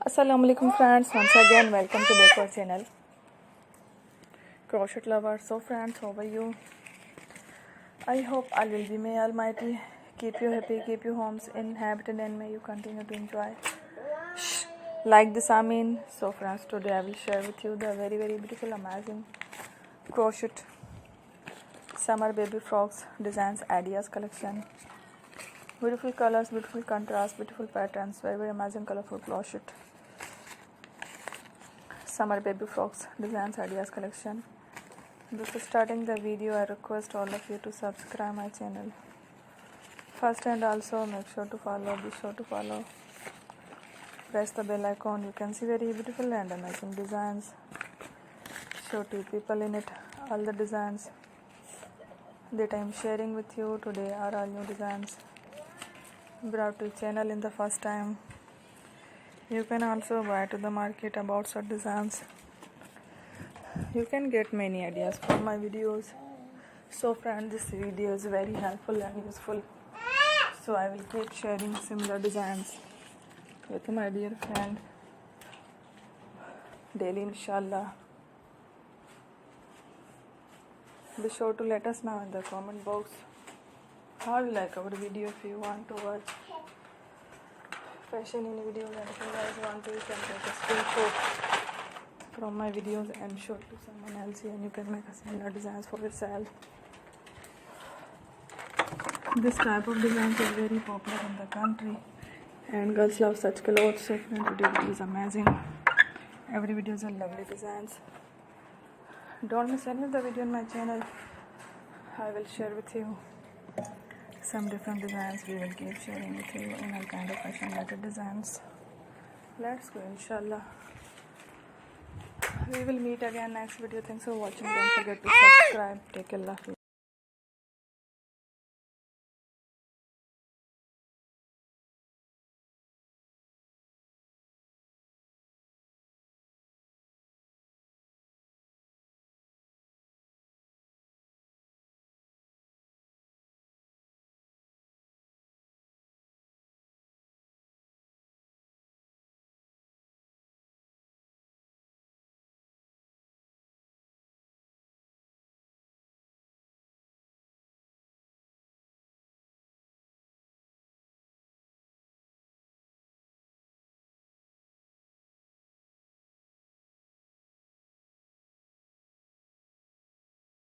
Assalamualaikum friends, once again welcome to back our channel Crochet lovers. So friends, how are you? I hope all will be may Almighty keep you happy, keep you homes inhabited, and may you continue to enjoy like this Amin. So friends, today I will share with you the very beautiful amazing crochet summer baby frocks designs ideas collection. Beautiful colors, beautiful contrast, beautiful patterns, very amazing colorful crochet summer baby frocks designs ideas collection. Before starting the video, I request all of you to subscribe my channel first, and also make sure to follow, be sure to follow, press the bell icon. You can see very beautiful and amazing designs, show two people in it. All the designs that I am sharing with you today are all new designs brought to channel in the first time. You can also buy to the market about such designs. You can get many ideas from my videos. So friends, this video is very helpful and useful. So I will keep sharing similar designs with my dear friend daily, inshallah. Be sure to let us know in the comment box how you like our video. If you want to watch fashion in videos, and if you guys want to, you can take a screenshot from my videos and show it to someone else, and you can make a similar designs for yourself. This type of designs is very popular in the country and girls love such clothes. So friends, today video is amazing. Every video is a lovely designs. Don't miss any of the video on my channel. I will share with you some different designs. We will keep sharing with you in all kind of fashion related designs. Let's go, inshallah. We will meet again next video. Thanks for watching. Don't forget to subscribe. Take care.